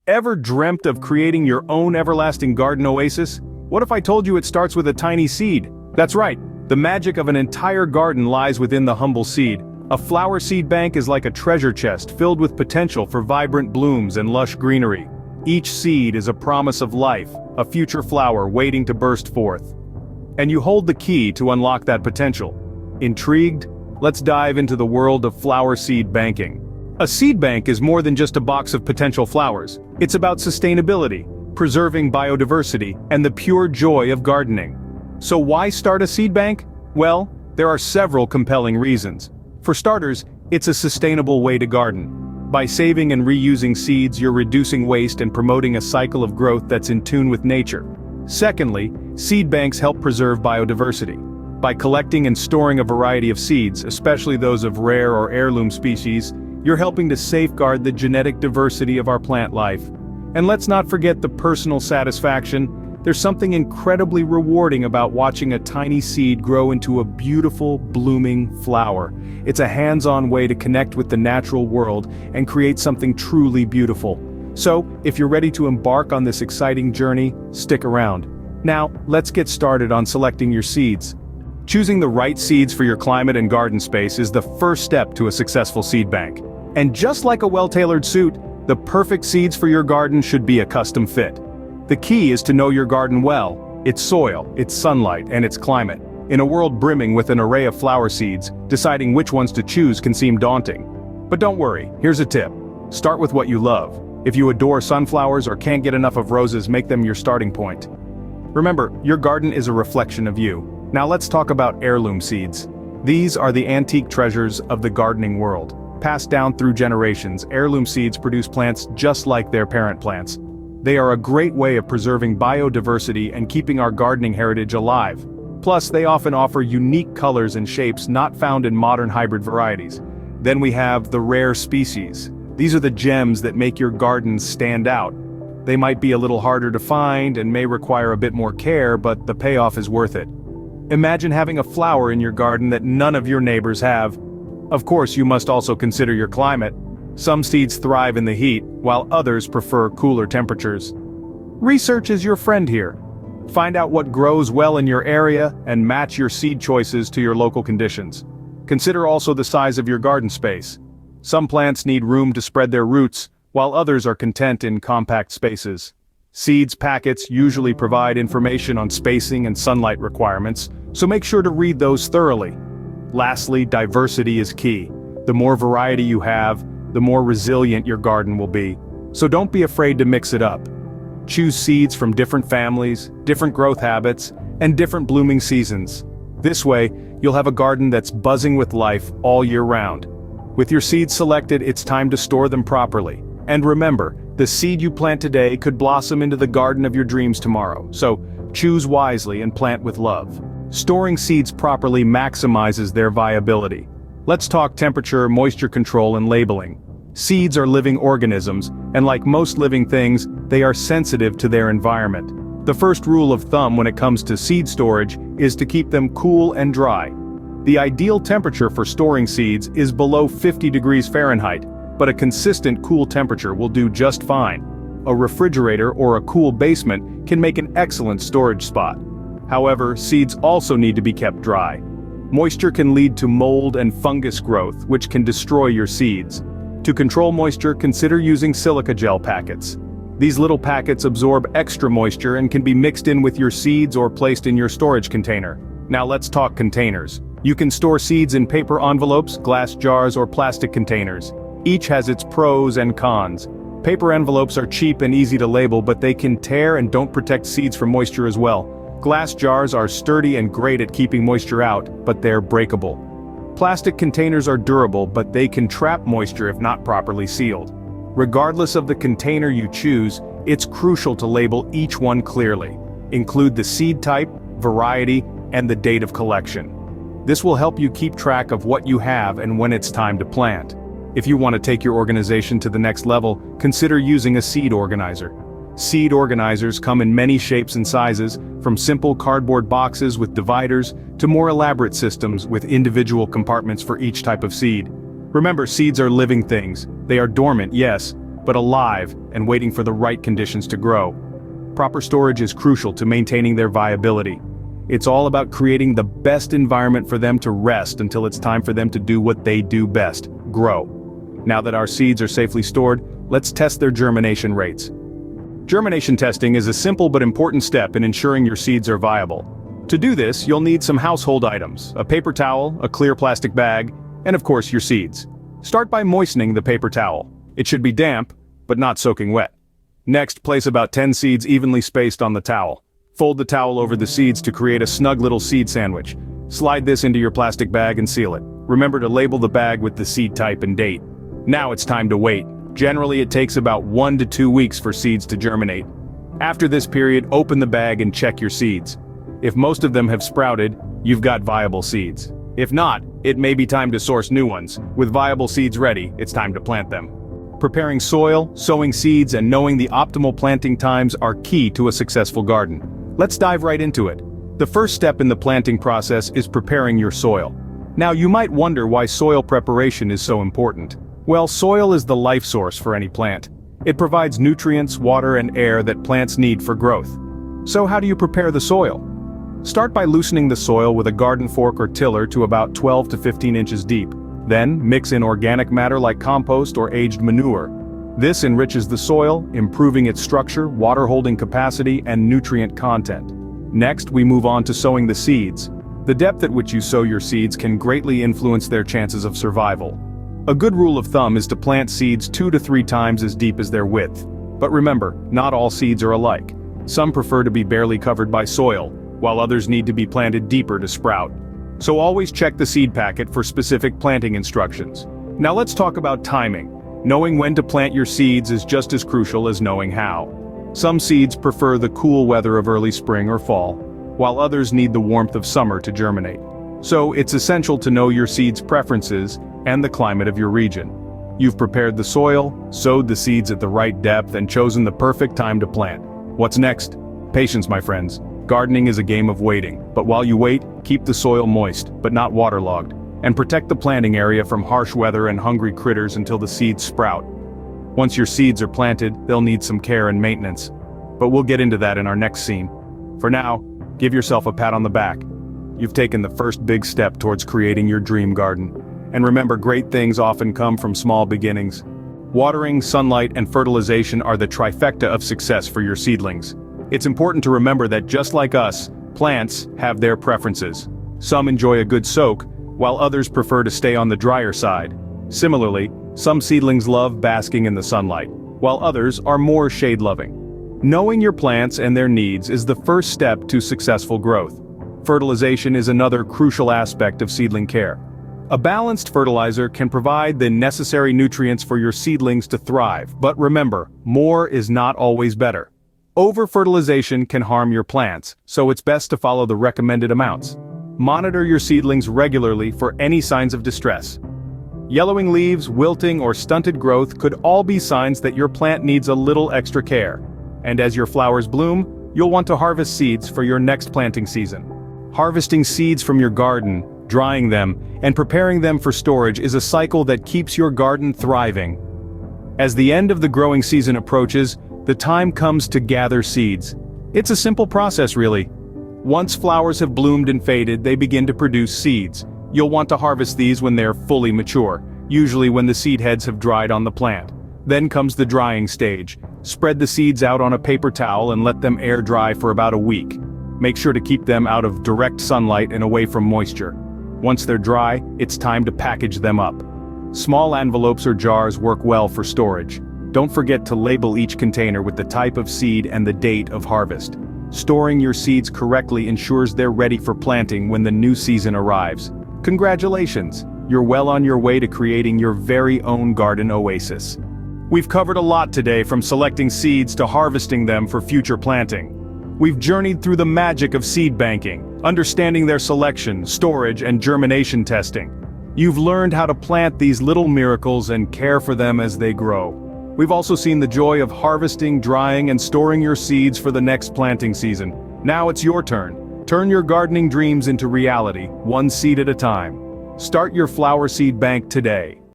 Ever dreamt of creating your own everlasting garden oasis? What if I told you it starts with a tiny seed? That's right, the magic of an entire garden lies within the humble seed. A flower seed bank is like a treasure chest filled with potential for vibrant blooms and lush greenery. Each seed is a promise of life, a future flower waiting to burst forth. And you hold the key to unlock that potential. Intrigued? Let's dive into the world of flower seed banking. A seed bank is more than just a box of potential flowers. It's about sustainability, preserving biodiversity, and the pure joy of gardening. So why start a seed bank? Well, there are several compelling reasons. For starters, it's a sustainable way to garden. By saving and reusing seeds, you're reducing waste and promoting a cycle of growth that's in tune with nature. Secondly, seed banks help preserve biodiversity. By collecting and storing a variety of seeds, especially those of rare or heirloom species, you're helping to safeguard the genetic diversity of our plant life. And let's not forget the personal satisfaction. There's something incredibly rewarding about watching a tiny seed grow into a beautiful, blooming flower. It's a hands-on way to connect with the natural world and create something truly beautiful. So, if you're ready to embark on this exciting journey, stick around. Now, let's get started on selecting your seeds. Choosing the right seeds for your climate and garden space is the first step to a successful seed bank. And just like a well-tailored suit, the perfect seeds for your garden should be a custom fit. The key is to know your garden well, its soil, its sunlight, and its climate. In a world brimming with an array of flower seeds, deciding which ones to choose can seem daunting. But don't worry, here's a tip. Start with what you love. If you adore sunflowers or can't get enough of roses, make them your starting point. Remember, your garden is a reflection of you. Now let's talk about heirloom seeds. These are the antique treasures of the gardening world. Passed down through generations, heirloom seeds produce plants just like their parent plants. They are a great way of preserving biodiversity and keeping our gardening heritage alive. Plus, they often offer unique colors and shapes not found in modern hybrid varieties. Then we have the rare species. These are the gems that make your gardens stand out. They might be a little harder to find and may require a bit more care, but the payoff is worth it. Imagine having a flower in your garden that none of your neighbors have. Of course, you must also consider your climate. Some seeds thrive in the heat, while others prefer cooler temperatures. Research is your friend here. Find out what grows well in your area and match your seed choices to your local conditions. Consider also the size of your garden space. Some plants need room to spread their roots, while others are content in compact spaces. Seeds packets usually provide information on spacing and sunlight requirements, so make sure to read those thoroughly. Lastly, diversity is key. The more variety you have, the more resilient your garden will be. So don't be afraid to mix it up. Choose seeds from different families, different growth habits, and different blooming seasons. This way, you'll have a garden that's buzzing with life all year round. With your seeds selected, it's time to store them properly. And remember, the seed you plant today could blossom into the garden of your dreams tomorrow. So, choose wisely and plant with love. Storing seeds properly maximizes their viability. Let's talk temperature, moisture control, and labeling. Seeds are living organisms, and like most living things, they are sensitive to their environment. The first rule of thumb when it comes to seed storage is to keep them cool and dry. The ideal temperature for storing seeds is below 50 degrees Fahrenheit, but a consistent cool temperature will do just fine. A refrigerator or a cool basement can make an excellent storage spot. However, seeds also need to be kept dry. Moisture can lead to mold and fungus growth, which can destroy your seeds. To control moisture, consider using silica gel packets. These little packets absorb extra moisture and can be mixed in with your seeds or placed in your storage container. Now let's talk containers. You can store seeds in paper envelopes, glass jars, or plastic containers. Each has its pros and cons. Paper envelopes are cheap and easy to label, but they can tear and don't protect seeds from moisture as well. Glass jars are sturdy and great at keeping moisture out, but they're breakable. Plastic containers are durable, but they can trap moisture if not properly sealed. Regardless of the container you choose, it's crucial to label each one clearly. Include the seed type, variety, and the date of collection. This will help you keep track of what you have and when it's time to plant. If you want to take your organization to the next level, consider using a seed organizer. Seed organizers come in many shapes and sizes, from simple cardboard boxes with dividers to more elaborate systems with individual compartments for each type of seed. Remember, seeds are living things. They are dormant, yes, but alive and waiting for the right conditions to grow. Proper storage is crucial to maintaining their viability. It's all about creating the best environment for them to rest until it's time for them to do what they do best: grow. Now that our seeds are safely stored, let's test their germination rates. Germination testing is a simple but important step in ensuring your seeds are viable. To do this, you'll need some household items: a paper towel, a clear plastic bag, and of course your seeds. Start by moistening the paper towel. It should be damp, but not soaking wet. Next, place about 10 seeds evenly spaced on the towel. Fold the towel over the seeds to create a snug little seed sandwich. Slide this into your plastic bag and seal it. Remember to label the bag with the seed type and date. Now it's time to wait. Generally, it takes about 1 to 2 weeks for seeds to germinate. After this period, open the bag and check your seeds. If most of them have sprouted, you've got viable seeds. If not, it may be time to source new ones. With viable seeds ready, it's time to plant them. Preparing soil, sowing seeds, and knowing the optimal planting times are key to a successful garden. Let's dive right into it. The first step in the planting process is preparing your soil. Now, you might wonder why soil preparation is so important. Well, soil is the life source for any plant. It provides nutrients, water, and air that plants need for growth. So how do you prepare the soil? Start by loosening the soil with a garden fork or tiller to about 12 to 15 inches deep. Then, mix in organic matter like compost or aged manure. This enriches the soil, improving its structure, water-holding capacity, and nutrient content. Next, we move on to sowing the seeds. The depth at which you sow your seeds can greatly influence their chances of survival. A good rule of thumb is to plant seeds 2 to 3 times as deep as their width. But remember, not all seeds are alike. Some prefer to be barely covered by soil, while others need to be planted deeper to sprout. So always check the seed packet for specific planting instructions. Now let's talk about timing. Knowing when to plant your seeds is just as crucial as knowing how. Some seeds prefer the cool weather of early spring or fall, while others need the warmth of summer to germinate. So it's essential to know your seeds' preferences and the climate of your region. You've prepared the soil, sowed the seeds at the right depth, and chosen the perfect time to plant. What's next? Patience, my friends. Gardening is a game of waiting, but while you wait, keep the soil moist, but not waterlogged, and protect the planting area from harsh weather and hungry critters until the seeds sprout. Once your seeds are planted, they'll need some care and maintenance. But we'll get into that in our next scene. For now, give yourself a pat on the back. You've taken the first big step towards creating your dream garden. And remember, great things often come from small beginnings. Watering, sunlight, and fertilization are the trifecta of success for your seedlings. It's important to remember that just like us, plants have their preferences. Some enjoy a good soak, while others prefer to stay on the drier side. Similarly, some seedlings love basking in the sunlight, while others are more shade-loving. Knowing your plants and their needs is the first step to successful growth. Fertilization is another crucial aspect of seedling care. A balanced fertilizer can provide the necessary nutrients for your seedlings to thrive, but remember, more is not always better. Over-fertilization can harm your plants, so it's best to follow the recommended amounts. Monitor your seedlings regularly for any signs of distress. Yellowing leaves, wilting, or stunted growth could all be signs that your plant needs a little extra care. And as your flowers bloom, you'll want to harvest seeds for your next planting season. Harvesting seeds from your garden, drying them, and preparing them for storage is a cycle that keeps your garden thriving. As the end of the growing season approaches, the time comes to gather seeds. It's a simple process, really. Once flowers have bloomed and faded, they begin to produce seeds. You'll want to harvest these when they're fully mature, usually when the seed heads have dried on the plant. Then comes the drying stage. Spread the seeds out on a paper towel and let them air dry for about a week. Make sure to keep them out of direct sunlight and away from moisture. Once they're dry, it's time to package them up. Small envelopes or jars work well for storage. Don't forget to label each container with the type of seed and the date of harvest. Storing your seeds correctly ensures they're ready for planting when the new season arrives. Congratulations! You're well on your way to creating your very own garden oasis. We've covered a lot today, from selecting seeds to harvesting them for future planting. We've journeyed through the magic of seed banking, understanding their selection, storage, and germination testing. You've learned how to plant these little miracles and care for them as they grow. We've also seen the joy of harvesting, drying, and storing your seeds for the next planting season. Now it's your turn. Turn your gardening dreams into reality, one seed at a time. Start your flower seed bank today.